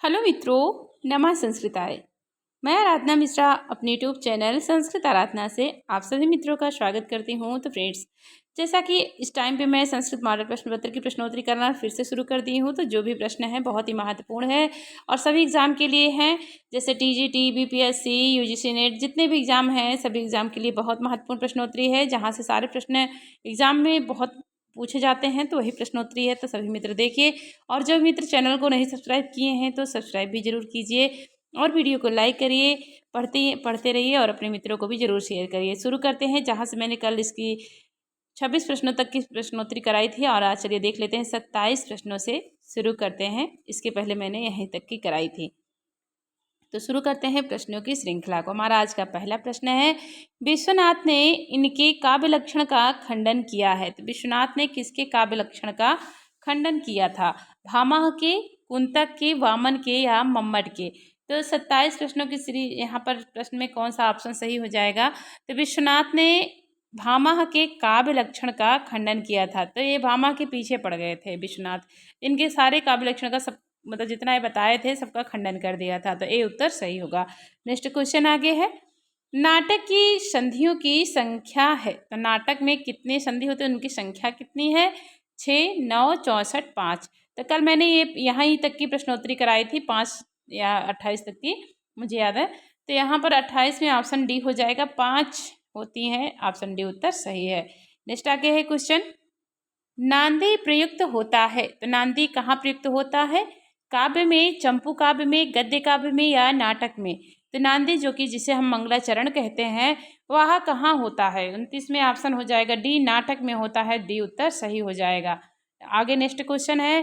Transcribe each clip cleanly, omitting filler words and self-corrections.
Hello मित्रों, नमः संस्कृताय। मैं आराधना मिश्रा अपने यूट्यूब चैनल संस्कृत आराधना से आप सभी मित्रों का स्वागत करती हूँ। तो फ्रेंड्स, जैसा कि इस टाइम पे मैं संस्कृत मॉडल प्रश्न पत्र की प्रश्नोत्तरी करना फिर से शुरू कर दी हूँ। तो जो भी प्रश्न है बहुत ही महत्वपूर्ण है और सभी एग्जाम के लिए हैं। जैसे टीजीटी, बीपीएससी, यूजीसी नेट, जितने भी एग्जाम हैं सभी एग्जाम के लिए बहुत महत्वपूर्ण प्रश्नोत्तरी है, जहाँ से सारे प्रश्न एग्जाम में बहुत पूछे जाते हैं। तो वही प्रश्नोत्तरी है, तो सभी मित्र देखिए। और जो मित्र चैनल को नहीं सब्सक्राइब किए हैं तो सब्सक्राइब भी जरूर कीजिए और वीडियो को लाइक करिए, पढ़ते रहिए और अपने मित्रों को भी जरूर शेयर करिए। शुरू करते हैं जहाँ से मैंने कल इसकी 26 प्रश्नों तक की प्रश्नोत्तरी कराई थी और आज चलिए देख लेते हैं 27 प्रश्नों से शुरू करते हैं। इसके पहले मैंने यहीं तक की कराई थी। तो शुरू करते हैं प्रश्नों की श्रृंखला को। हमारा आज का पहला प्रश्न है, विश्वनाथ ने इनके काव्य लक्षण का खंडन किया है। तो विश्वनाथ ने किसके काव्य लक्षण का खंडन किया था? भामह के, कुंतक के, वामन के या मम्मट के? तो 27 प्रश्नों की श्री यहाँ पर प्रश्न में कौन सा ऑप्शन सही हो जाएगा? तो विश्वनाथ ने भामह के काव्य लक्षण का खंडन किया था। तो ये भामह के पीछे पड़ गए थे विश्वनाथ, इनके सारे काव्य लक्षण का सब मतलब जितना ये बताए थे सबका खंडन कर दिया था। तो ये उत्तर सही होगा। नेक्स्ट क्वेश्चन आगे है, नाटक की संधियों की संख्या है। तो नाटक में कितने संधि होते हैं, उनकी संख्या कितनी है? 6, 9, 64, 5। तो कल मैंने ये यहाँ ही तक की प्रश्नोत्तरी कराई थी, 5 या 28 तक की मुझे याद है। तो यहाँ पर 28 में ऑप्शन डी हो जाएगा, 5 होती हैं। ऑप्शन डी उत्तर सही है। नेक्स्ट आगे है क्वेश्चन, नांदी प्रयुक्त होता है। तो नांदी कहाँ प्रयुक्त होता है? काव्य में, चंपू काव्य में, गद्य काव्य में या नाटक में? तो नांदी जो कि जिसे हम मंगलाचरण कहते हैं वह कहाँ होता है? 29 में ऑप्शन हो जाएगा डी, नाटक में होता है। डी उत्तर सही हो जाएगा। आगे नेक्स्ट क्वेश्चन है,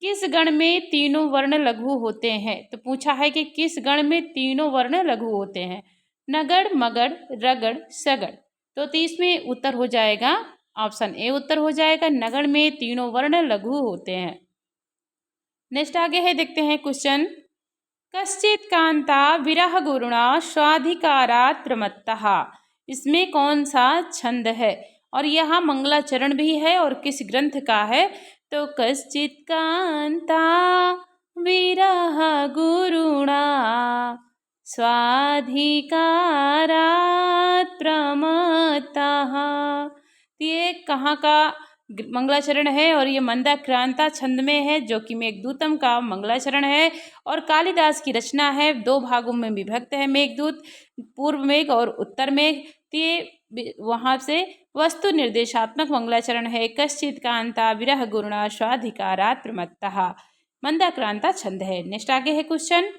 किस गण में तीनों वर्ण लघु होते हैं? तो पूछा है कि किस गण में तीनों वर्ण लघु होते हैं? नगड़, मगड़, रगड़, सगड़। तो 30 में उत्तर हो जाएगा ऑप्शन ए उत्तर हो जाएगा, नगड़ में तीनों वर्ण लघु होते हैं। नेक्स्ट आगे है, देखते हैं क्वेश्चन, कश्चित कांता विरह गुरुणा स्वाधिकारात् प्रमत्तः। इसमें कौन सा छंद है और यह मंगलाचरण भी है और किस ग्रंथ का है? तो कश्चित कांता विरह गुरुणा स्वाधिकारात् प्रमत्तः। ये कहाँ का मंगलाचरण है? और ये मंदाक्रांता छंद में है, जो कि मेघदूतम का मंगलाचरण है और कालिदास की रचना है। 2 भागों में विभक्त है मेघदूत, पूर्व मेघ और उत्तर मेघ। तो ये वहाँ से वस्तु निर्देशात्मक मंगलाचरण है। कश्चित कांता विरह गुरुणा स्वाधिकारात् प्रमत्तः, मंदाक्रांता छंद है। नेक्स्ट आगे है क्वेश्चन,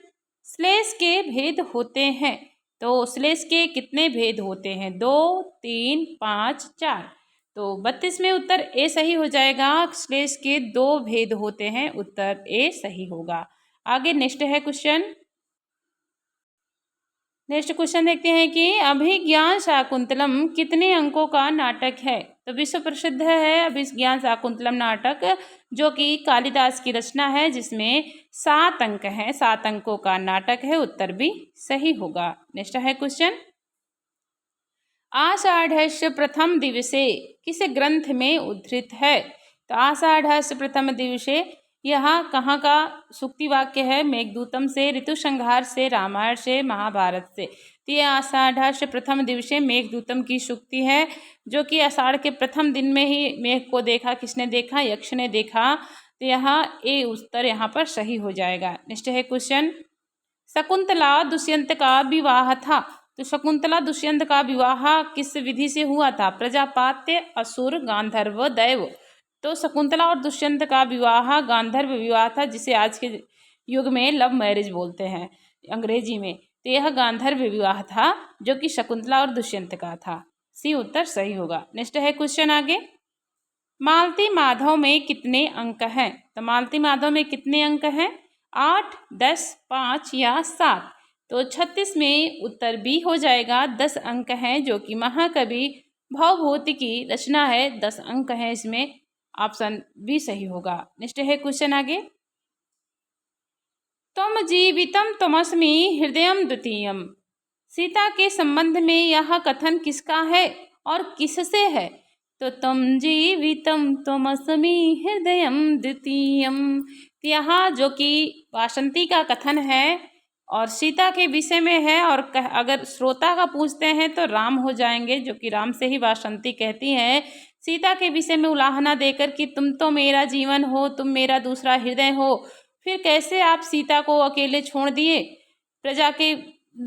श्लेष के भेद होते हैं। तो श्लेष के कितने भेद होते हैं? 2, 3, 5, 4। तो 32 में उत्तर ए सही हो जाएगा। श्लेष के 2 भेद होते हैं, उत्तर ए सही होगा। आगे नेक्स्ट है क्वेश्चन, नेक्स्ट क्वेश्चन देखते हैं कि अभिज्ञान शाकुंतलम कितने अंकों का नाटक है? तो विश्व प्रसिद्ध है अभिज्ञान शाकुंतलम नाटक, जो कि कालिदास की रचना है, जिसमें 7 अंक हैं। 7 अंकों का नाटक है, उत्तर भी सही होगा। नेक्स्ट है क्वेश्चन, आषाढ़स्य प्रथम दिवसे किस ग्रंथ में उद्धृत है? तो आषाढ़स्य प्रथम दिवसे यहाँ कहाँ का सूक्ति वाक्य है? मेघदूतम से, ऋतु संहार से, रामायण से, महाभारत से। तो ये आषाढ़स्य प्रथम दिवसे मेघदूतम की सूक्ति है, जो कि आषाढ़ के प्रथम दिन में ही मेघ को देखा। किसने देखा? यक्ष ने देखा। तो यहाँ ए उत्तर यहाँ पर सही हो जाएगा। नेक्स्ट है क्वेश्चन, शकुंतला दुष्यंत का विवाह था। तो शकुंतला दुष्यंत का विवाह किस विधि से हुआ था? प्रजापात्य, असुर, गांधर्व, दैव। तो शकुंतला और दुष्यंत का विवाह गांधर्व विवाह था, जिसे आज के युग में लव मैरिज बोलते हैं अंग्रेजी में। तो यह गांधर्व विवाह था, जो कि शकुंतला और दुष्यंत का था। सी उत्तर सही होगा। नेक्स्ट है क्वेश्चन आगे, मालती माधव में कितने अंक हैं? तो मालती माधव में कितने अंक हैं? 8, 10, 5 या 7। तो 36 में उत्तर बी हो जाएगा। 10 अंक हैं, जो कि महाकवि भवभूति की रचना है। 10 अंक हैं इसमें, ऑप्शन बी सही होगा। नेक्स्ट है क्वेश्चन आगे, त्वम जीवितम त्वमस्मि हृदयम द्वितीयम। सीता के संबंध में यह कथन किसका है और किससे है? तो तम जीवितम त्वमस्मि हृदयम द्वितीयम। यहाँ जो कि वासंती का कथन है और सीता के विषय में है, और अगर श्रोता का पूछते हैं तो राम हो जाएंगे, जो कि राम से ही वासंती कहती हैं सीता के विषय में उलाहना देकर कि तुम तो मेरा जीवन हो, तुम मेरा दूसरा हृदय हो, फिर कैसे आप सीता को अकेले छोड़ दिए प्रजा के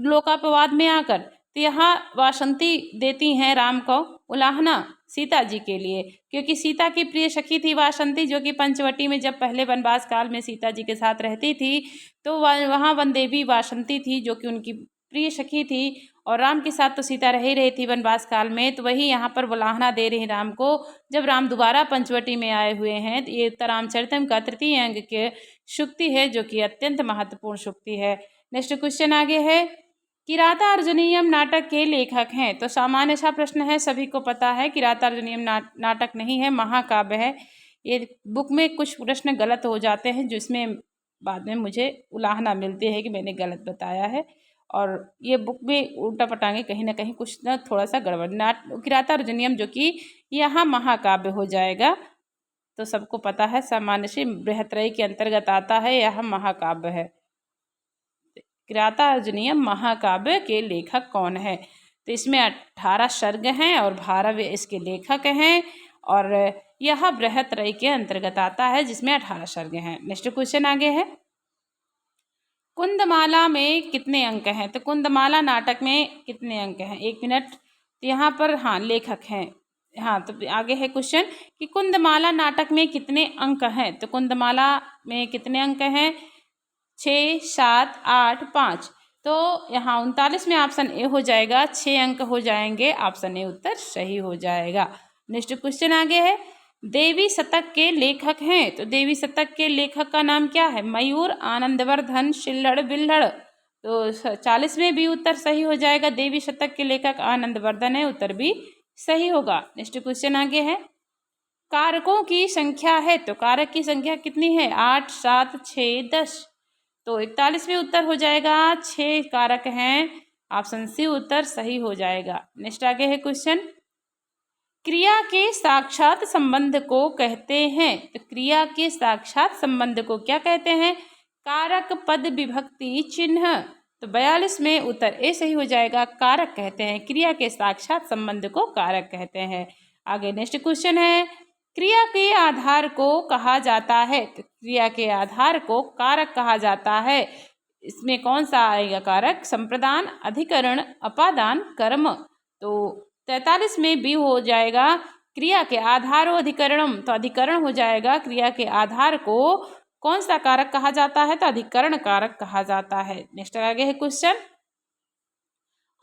लोकापवाद में आकर। तो यहाँ वासंती देती हैं राम को उलाहना सीता जी के लिए, क्योंकि सीता की प्रिय सखी थी वासंती, जो कि पंचवटी में जब पहले वनवास काल में सीता जी के साथ रहती थी तो वहाँ वन देवी वासंती थी, जो कि उनकी प्रिय सखी थी, और राम के साथ तो सीता रह ही रही थी वनवास काल में। तो वही यहाँ पर उलाहना दे रहे हैं राम को, जब राम दोबारा पंचवटी में आए हुए हैं। तो ये उत्तरामचरितम का तृतीय अंग के सूक्ति है, जो कि अत्यंत महत्वपूर्ण सूक्ति है। नेक्स्ट क्वेश्चन आगे है, किरातार्जुनीयम नाटक के लेखक हैं। तो सामान्य सा प्रश्न है, सभी को पता है किरातार्जुनीयम नाटक नहीं है, महाकाव्य है। ये बुक में कुछ प्रश्न गलत हो जाते हैं, जिसमें बाद में मुझे उलाहना मिलती है कि मैंने गलत बताया है, और ये बुक में उल्टा पटांगे कहीं ना कहीं कुछ ना थोड़ा सा गड़बड़। किरातार्जुनीयम जो कि यहाँ महाकाव्य हो जाएगा, तो सबको पता है सामान्य से बृहत्रयी के अंतर्गत आता है, यह महाकाव्य है। किरातार्जुनीयम महाकाव्य के लेखक कौन है? तो इसमें 18 सर्ग हैं और 12 इसके लेखक हैं, और यह बृहत्रयी के अंतर्गत आता है, जिसमें 18 सर्ग हैं। नेक्स्ट क्वेश्चन आगे है, कुंदमाला में कितने अंक हैं? तो कुंदमाला नाटक में कितने अंक हैं? 1 मिनट। तो यहाँ पर हाँ लेखक हैं। हाँ, तो आगे है क्वेश्चन कि कुंदमाला नाटक में कितने अंक हैं? तो कुंदमाला में कितने अंक हैं? 6, 7, 8, 5। तो यहाँ 39 में ऑप्शन ए हो जाएगा, 6 अंक हो जाएंगे, ऑप्शन ए उत्तर सही हो जाएगा। नेक्स्ट क्वेश्चन आगे है, देवी शतक के लेखक हैं। तो देवी शतक के लेखक का नाम क्या है? मयूर, आनंदवर्धन, शिल्हड़, बिल्हड़। तो 40 में भी उत्तर सही हो जाएगा, देवी शतक के लेखक आनंदवर्धन है, उत्तर भी सही होगा। नेक्स्ट क्वेश्चन आगे है, कारकों की संख्या है। तो कारक की संख्या कितनी है? 8, 7, 6, 10। तो 41 में उत्तर हो जाएगा, 6 कारक हैं, ऑप्शन सी उत्तर सही हो जाएगा। नेक्स्ट आगे है क्वेश्चन, क्रिया के साक्षात संबंध को कहते हैं। तो क्रिया के साक्षात संबंध को क्या कहते हैं? कारक, पद, विभक्ति, चिन्ह। तो 42 में उत्तर ए सही हो जाएगा, कारक कहते हैं, क्रिया के साक्षात संबंध को कारक कहते हैं। आगे नेक्स्ट क्वेश्चन है, क्रिया के आधार को कहा जाता है। तो क्रिया के आधार को कारक कहा जाता है, इसमें कौन सा आएगा कारक? संप्रदान, अधिकरण, अपादान, कर्म। तो 43 में बी हो जाएगा, क्रिया के आधारो अधिकरणम। तो अधिकरण हो जाएगा, क्रिया के आधार को कौन सा कारक कहा जाता है? तो अधिकरण कारक कहा जाता है। नेक्स्ट आगे है क्वेश्चन,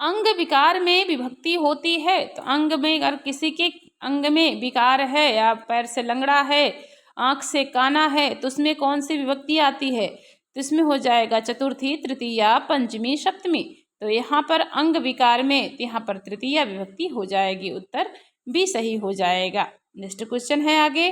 अंग विकार में विभक्ति होती है। तो अंग में अगर किसी के अंग में विकार है, या पैर से लंगड़ा है, आंख से काना है, तो उसमें कौन सी विभक्ति आती है? तो इसमें हो जाएगा चतुर्थी, तृतीया, पंचमी, सप्तमी। तो यहाँ पर अंग विकार में यहाँ पर तृतीया विभक्ति हो जाएगी, उत्तर भी सही हो जाएगा। नेक्स्ट क्वेश्चन है आगे,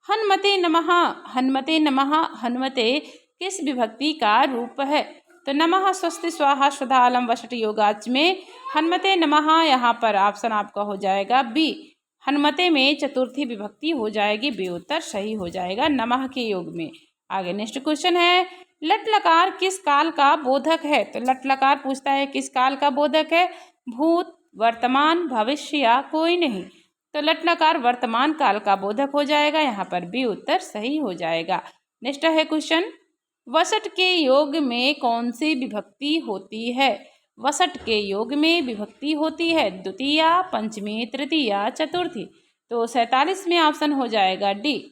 हनुमते नमः। हनुमते नमः, हनुमते किस विभक्ति का रूप है? तो नमः स्वस्ति स्वाहा स्वधा अलम वषट योगाच में हनुमते नमः, यहाँ पर ऑप्शन आपका हो जाएगा बी, हनुमते में चतुर्थी विभक्ति हो जाएगी, बी उत्तर सही हो जाएगा नमः के योग में। आगे नेक्स्ट क्वेश्चन है, लट लकार किस काल का बोधक है? तो लट लकार पूछता है किस काल का बोधक है? भूत, वर्तमान, भविष्य या कोई नहीं। तो लट लकार वर्तमान काल का बोधक हो जाएगा, यहाँ पर बी उत्तर सही हो जाएगा। नेक्स्ट है क्वेश्चन, वसट के योग में कौन सी विभक्ति होती है? वसट के योग में विभक्ति होती है द्वितीया, पंचमी, तृतीया, चतुर्थी। तो 47 में ऑप्शन हो जाएगा डी,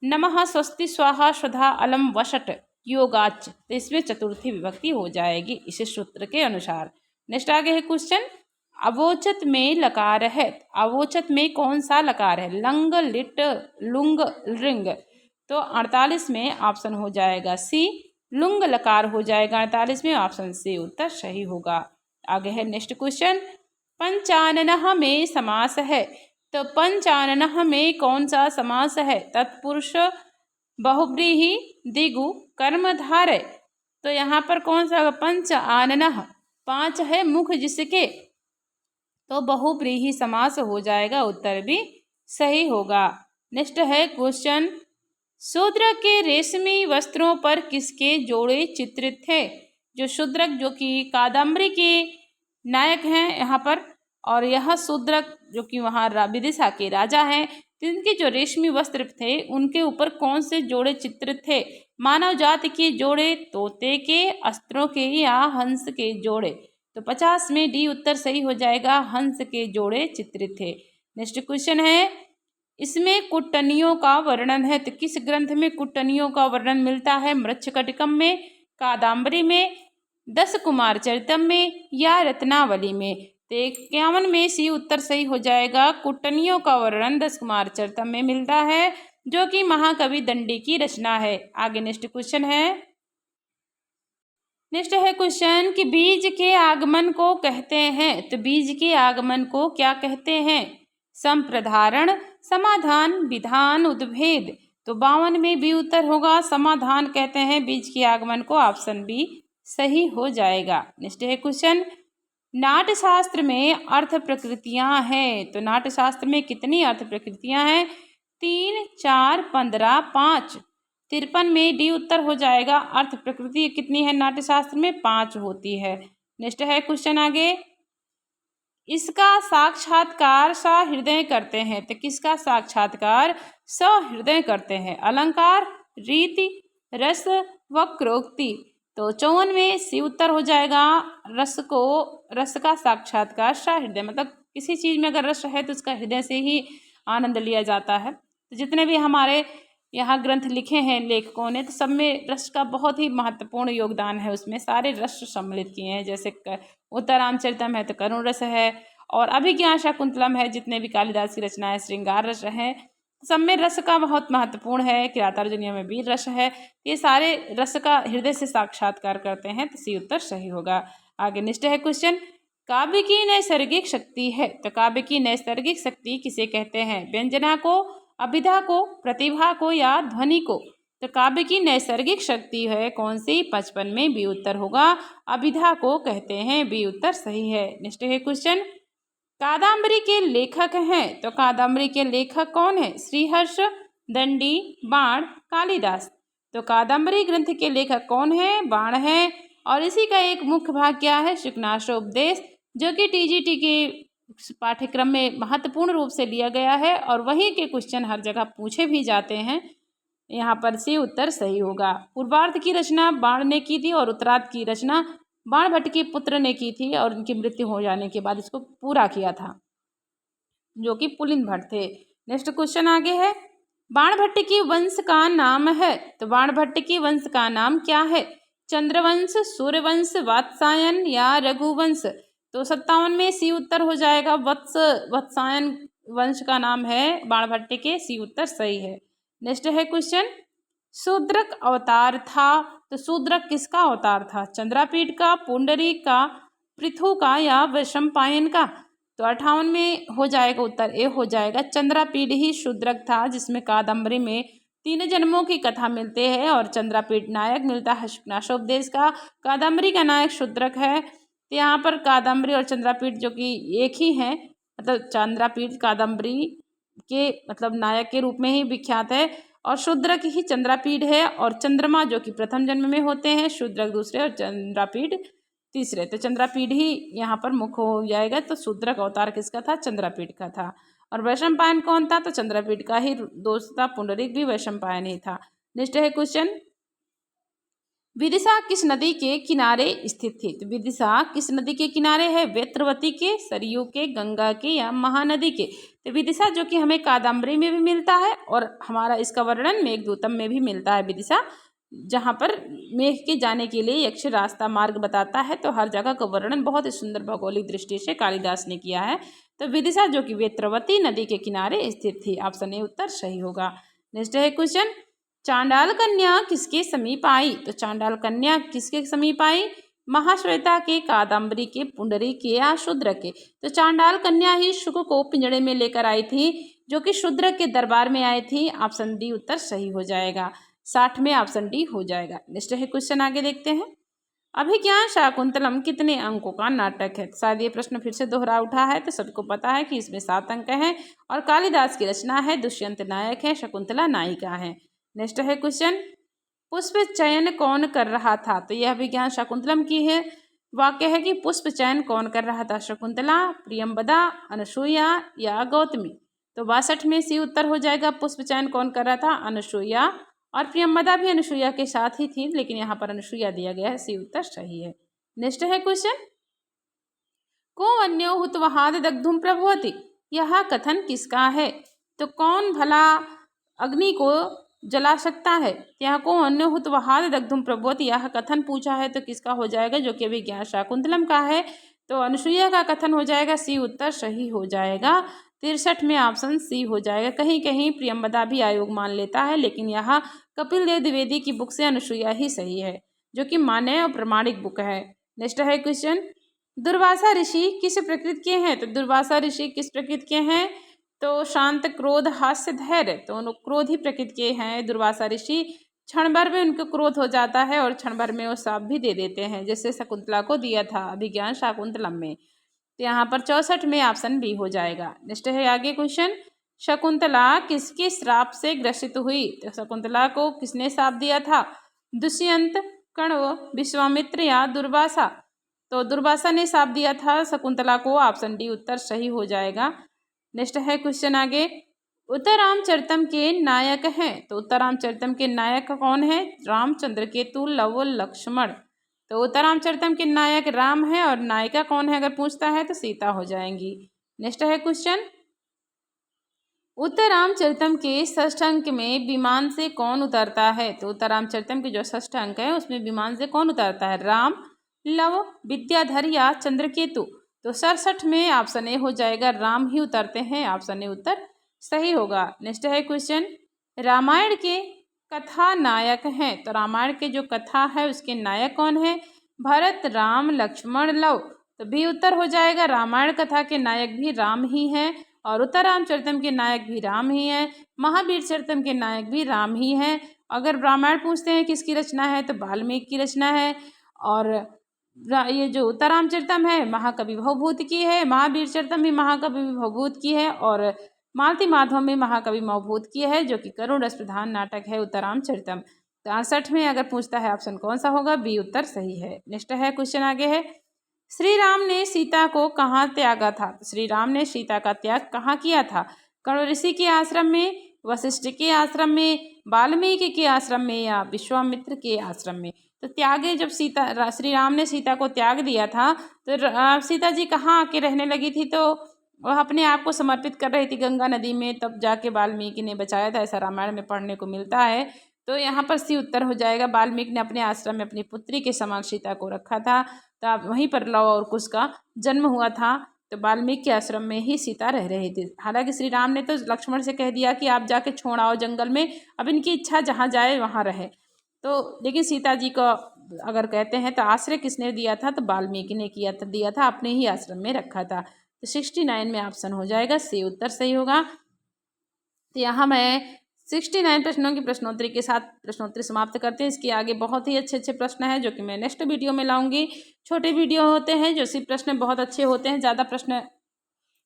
नमः स्वस्ति स्वाहा स्वधा अलम वसट योगाच। तो इसमें चतुर्थी विभक्ति हो जाएगी इस सूत्र के अनुसार। नेक्स्ट आगे है क्वेश्चन, अवोचत में लकार है। अवोचत में कौन सा लकार है? लंग, लिट, लुंग, रिंग। तो 48 में ऑप्शन हो जाएगा सी, लुंग लकार हो जाएगा 48 में, ऑप्शन सी उत्तर सही होगा। आगे है नेक्स्ट क्वेश्चन, पंचाननः में समास है। तो पंचाननः में कौन सा समास है? तत्पुरुष, बहुब्रीहि, दिगु, कर्मधारय। तो यहाँ पर कौन सा? पंच आननः, 5 है मुख जिसके, तो बहुब्रीहि समास हो जाएगा, उत्तर भी सही होगा। नेक्स्ट है क्वेश्चन, शूद्रक के रेशमी वस्त्रों पर किसके जोड़े चित्रित थे? जो शूद्रक जो कि कादम्बरी के नायक हैं यहाँ पर, और यह शूद्रक जो कि वहाँ विदिशा के राजा हैं, जिनके जो रेशमी वस्त्र थे उनके ऊपर कौन से जोड़े चित्रित थे? मानव जाति के जोड़े, तोते के, अस्त्रों के या हंस के जोड़े? तो 50 में डी उत्तर सही हो जाएगा, हंस के जोड़े चित्रित थे। नेक्स्ट क्वेश्चन है, इसमें कुट्टनियों का वर्णन है, तो किस ग्रंथ में कुट्टनियों का वर्णन मिलता है? मृच्छकटिकम में, कादम्बरी में, 10 कुमार चरितम में या रत्नावली में? तो 51 में सी उत्तर सही हो जाएगा। कुट्टनियों का वर्णन 10 कुमार चरितम में मिलता है, जो कि महाकवि दंडी की रचना है। आगे नेक्स्ट क्वेश्चन है, नेक्स्ट है क्वेश्चन कि बीज के आगमन को कहते हैं, तो बीज के आगमन को क्या कहते हैं? संप्रधारण, समाधान, विधान, उद्भेद? तो 52 में बी उत्तर होगा, समाधान कहते हैं बीज के आगमन को, ऑप्शन बी सही हो जाएगा। नेक्स्ट है क्वेश्चन, नाट्य शास्त्र में अर्थ प्रकृतियां हैं, तो नाट्य शास्त्र में कितनी अर्थ प्रकृतियां हैं? 3, 4, 15, 5? 53 में डी उत्तर हो जाएगा। अर्थ प्रकृति कितनी है नाट्य शास्त्र में? 5 होती है। नेक्स्ट है क्वेश्चन आगे, इसका साक्षात्कार सहृदय करते हैं, तो किसका साक्षात्कार सहृदय करते हैं? अलंकार, रीति, रस, वक्रोक्ति? तो 54 में सी उत्तर हो जाएगा, रस का साक्षात्कार सहृदय, मतलब किसी चीज में अगर रस है तो उसका हृदय से ही आनंद लिया जाता है। तो जितने भी हमारे यहाँ ग्रंथ लिखे हैं लेखकों ने, तो सब में रस का बहुत ही महत्वपूर्ण योगदान है, उसमें सारे रस सम्मिलित किए हैं। जैसे उत्तरामचरितम है तो करुण रस है, और अभिज्ञान शाकुंतलम है, जितने भी कालिदास की रचनाएं श्रृंगार रस है, सब में रस का बहुत महत्वपूर्ण है। किरातार्जुनीय में भी रस है, ये सारे रस का हृदय से साक्षात्कार करते हैं, तो सी उत्तर सही होगा। आगे नेक्स्ट है क्वेश्चन, काव्य की नैसर्गिक शक्ति है, तो काव्य की नैसर्गिक शक्ति किसे कहते हैं? व्यंजना को, अभिधा को, प्रतिभा को या ध्वनि को? तो काव्य की नैसर्गिक शक्ति है कौन सी? 55 में बी उत्तर होगा, अभिधा को कहते हैं, बी उत्तर सही है। नेक्स्ट है क्वेश्चन, कादम्बरी के लेखक हैं, तो कादम्बरी के लेखक कौन है? श्रीहर्ष, दंडी, बाण, कालिदास? तो कादम्बरी ग्रंथ के लेखक कौन है? बाण है, और इसी का एक मुख्य भाग क्या है? शुकनाशोपदेश, जो कि टीजीटी के पाठ्यक्रम में महत्वपूर्ण रूप से लिया गया है, और वहीं के क्वेश्चन हर जगह पूछे भी जाते हैं। यहाँ पर सी उत्तर सही होगा। पूर्वार्ध की रचना बाण ने की थी, और उत्तरार्ध की रचना बाणभट्ट के पुत्र ने की थी, और उनकी मृत्यु हो जाने के बाद इसको पूरा किया था, जो कि पुलिंद भट्ट थे। नेक्स्ट क्वेश्चन आगे है, बाणभट्ट की वंश का नाम है, तो बाणभट्ट की वंश का नाम क्या है? चंद्रवंश, सूर्यवंश, वात्सायन या रघुवंश? तो 57 में सी उत्तर हो जाएगा, वत्सायन वंश का नाम है बाणभट्ट के, सी उत्तर सही है। नेक्स्ट है क्वेश्चन, शूद्रक अवतार था, तो शूद्रक किसका अवतार था? चंद्रापीठ का, पुंडरीक का, पृथु का या वैशंपायन का? तो 58 में हो जाएगा, उत्तर ए हो जाएगा, चंद्रापीठ ही शूद्रक था, जिसमें कादम्बरी में 3 जन्मों की कथा मिलते हैं, और चंद्रापीठ नायक मिलता है शुकनाशोपदेश का, कादम्बरी का नायक शूद्रक है। तो यहाँ पर कादम्बरी और चंद्रापीठ जो कि एक ही हैं, मतलब चंद्रापीठ कादम्बरी के मतलब नायक के रूप में ही विख्यात है, और शूद्रक ही चंद्रापीठ है, और चंद्रमा जो कि प्रथम जन्म में होते हैं, शूद्रक दूसरे और चंद्रापीठ तीसरे। तो चंद्रापीठ ही यहाँ पर मुख्य हो जाएगा, तो शूद्रक अवतार किसका था? चंद्रापीठ का था। और वैशंपायन कौन था? तो चंद्रापीठ का ही दोस्त था, पुंडरीक भी वैशंपायन ही था। नेक्स्ट है क्वेश्चन, विदिशा किस नदी के किनारे स्थित थी? तो विदिशा किस नदी के किनारे है? वेत्रवती के, सरयू के, गंगा के या महानदी के? तो विदिशा जो कि हमें कादम्बरी में भी मिलता है, और हमारा इसका वर्णन मेघदूतम में भी मिलता है। विदिशा जहाँ पर मेघ के जाने के लिए यक्ष रास्ता मार्ग बताता है, तो हर जगह का वर्णन बहुत ही सुंदर भौगोलिक दृष्टि से कालिदास ने किया है। तो विदिशा जो कि वेत्रवती नदी के किनारे स्थित थी, ऑप्शन ए उत्तर सही होगा। नेक्स्ट है क्वेश्चन, चांडाल कन्या किसके समीप आई? तो चांडाल कन्या किसके समीप आई? महाश्वेता के, कादम्बरी के, पुंडरीक के या शूद्रक के? तो चांडाल कन्या ही शुक को पिंजड़े में लेकर आई थी, जो कि शूद्रक के दरबार में आई थी, ऑप्शन डी उत्तर सही हो जाएगा। 60 में ऑप्शन डी हो जाएगा। नेक्स्ट है क्वेश्चन आगे देखते हैं, अभिज्ञान शाकुंतलम कितने अंकों का नाटक है? शायद ये प्रश्न फिर से दोहरा उठा है, तो सबको पता है कि इसमें 7 अंक हैं और कालिदास की रचना है, दुष्यंत नायक है, शकुंतला नायिका है। नेक्स्ट है क्वेश्चन, पुष्प चयन कौन कर रहा था? तो यह अभिज्ञान शाकुंतलम की है वाक्य है कि पुष्प चयन कौन कर रहा था? शकुंतला, प्रियंवदा, अनसुईया या गौतमी? तो 62 में सी उत्तर हो जाएगा। पुष्प चयन कौन कर रहा था? अनसुईया, और प्रियंवदा भी अनुसुईया के साथ ही थी, लेकिन यहाँ पर अनुसुईया दिया गया है, सी उत्तर सही है। नेक्स्ट है क्वेश्चन, को अन्यो हुतवहाद दग्धुम प्रभवती? यह कथन किसका है? तो कौन भला अग्नि को जला सकता है? यहाँ को अन्यो हुतवहाद दग्धुम प्रभवती यह कथन पूछा है, तो किसका हो जाएगा? जो कि अभिज्ञान शाकुंतलम का है, तो अनुसुईया का कथन हो जाएगा, सी उत्तर सही हो जाएगा। 63 में ऑप्शन सी हो जाएगा। कहीं कहीं प्रियंवदा भी आयोग मान लेता है, लेकिन यहाँ कपिल देव द्विवेदी की बुक से अनुसुईया ही सही है, जो कि मान्य और प्रमाणिक बुक है। नेक्स्ट है क्वेश्चन, दुर्वासा ऋषि किस प्रकृति के हैं? तो दुर्वासा ऋषि किस प्रकृति के हैं? तो शांत, क्रोध, हास्य, धैर्य, तो क्रोध ही प्रकृति के हैं दुर्वासा ऋषि। क्षण भर में उनको क्रोध हो जाता है और क्षण भर में वो शाप भी दे देते हैं, जैसे शकुंतला को दिया था अभिज्ञान शाकुंतलम में। तो यहाँ पर 64 में ऑप्शन बी हो जाएगा। नेक्स्ट है आगे क्वेश्चन, शकुंतला किसके श्राप से ग्रसित हुई? तो शकुंतला को किसने श्राप दिया था? दुष्यंत, कण्व, विश्वामित्र या दुर्वासा? तो दुर्वासा ने श्राप दिया था शकुंतला को, ऑप्शन डी उत्तर सही हो जाएगा। नेक्स्ट है क्वेश्चन आगे, उत्तरामचरितम के नायक हैं? तो उत्तरामचरितम के नायक कौन है? रामचंद्र, केतु, लव, लक्ष्मण। तो उत्तरामचरितम के नायक राम है और नायिका कौन है अगर पूछता है तो सीता हो जाएंगी। नेक्स्ट है क्वेश्चन, उत्तरामचरितम के षष्ठ अंक में विमान से कौन उतरता है? तो उत्तरामचरितम के जो षष्ठ अंक है उसमें विमान से कौन उतरता है? राम, लव, विद्याधर या चंद्रकेतु? तो 67 में ऑप्शन ए हो जाएगा, राम ही उतरते हैं, ऑप्शन ए उत्तर सही होगा। नेक्स्ट है क्वेश्चन, रामायण के कथा नायक हैं? तो रामायण के जो कथा है उसके नायक कौन है? भरत, राम, लक्ष्मण, लव? तो बी उत्तर हो जाएगा, रामायण कथा के नायक भी राम ही हैं और उत्तरामचरितम के नायक भी राम ही हैं, महावीर चरितम के नायक भी राम ही हैं। अगर रामायण पूछते हैं किसकी रचना है तो वाल्मीकि की रचना है, और ये जो उत्तरामचरितम है महाकवि भवभूत की है, महावीर चरितम भी महाकवि भवभूत की है, और मालती माधव में महाकवि भवभूत की है, जो कि करुण रस प्रधान नाटक है उत्तरामचरितम। तो 68 में अगर पूछता है ऑप्शन कौन सा होगा? बी उत्तर सही है। नेक्स्ट है क्वेश्चन आगे है, श्री राम ने सीता को कहाँ त्यागा था? श्री राम ने सीता का त्याग कहाँ किया था? कण्व ऋषि के आश्रम में, वशिष्ठ के आश्रम में, वाल्मीकि के आश्रम में या विश्वामित्र के आश्रम में? तो त्यागे जब श्री राम ने सीता को त्याग दिया था तो सीता जी कहाँ आके रहने लगी थी? तो वह अपने आप को समर्पित कर रही थी गंगा नदी में, तब जाके वाल्मीकि ने बचाया था, ऐसा रामायण में पढ़ने को मिलता है। तो यहाँ पर सी उत्तर हो जाएगा, वाल्मीकि ने अपने आश्रम में अपनी पुत्री के समान सीता को रखा था, तो आप वहीं पर लव और कुश का जन्म हुआ था। तो वाल्मीकि के आश्रम में ही सीता रह रही थी। हालांकि श्री राम ने तो लक्ष्मण से कह दिया कि आप जाके छोड़ आओ जंगल में, अब इनकी इच्छा जहाँ जाए वहाँ रहे। तो लेकिन सीता जी को अगर कहते हैं तो आश्रय किसने दिया था? तो वाल्मीकि ने दिया था, अपने ही आश्रम में रखा था। तो 69 में ऑप्शन हो जाएगा, सी उत्तर सही होगा। तो यहाँ मैं 69 प्रश्नों की प्रश्नोत्तरी के साथ प्रश्नोत्तरी समाप्त करते हैं। इसके आगे बहुत ही अच्छे अच्छे प्रश्न हैं जो कि मैं नेक्स्ट वीडियो में लाऊंगी। छोटे वीडियो होते हैं जो सिर्फ प्रश्न बहुत अच्छे होते हैं, ज़्यादा प्रश्न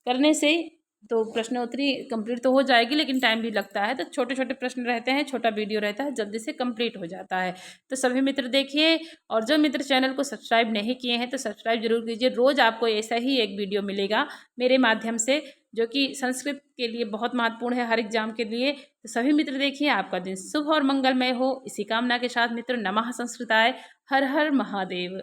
करने से तो प्रश्नोत्तरी कंप्लीट तो हो जाएगी लेकिन टाइम भी लगता है, तो छोटे छोटे प्रश्न रहते हैं, छोटा वीडियो रहता है, जल्दी से कंप्लीट हो जाता है। तो सभी मित्र देखिए, और जो मित्र चैनल को सब्सक्राइब नहीं किए हैं तो सब्सक्राइब जरूर कीजिए। रोज़ आपको ऐसा ही एक वीडियो मिलेगा मेरे माध्यम से, जो कि संस्कृत के लिए बहुत महत्वपूर्ण है हर एग्जाम के लिए। तो सभी मित्र देखिए, आपका दिन शुभ और मंगलमय हो, इसी कामना के साथ मित्र नमः संस्कृताय, हर हर महादेव।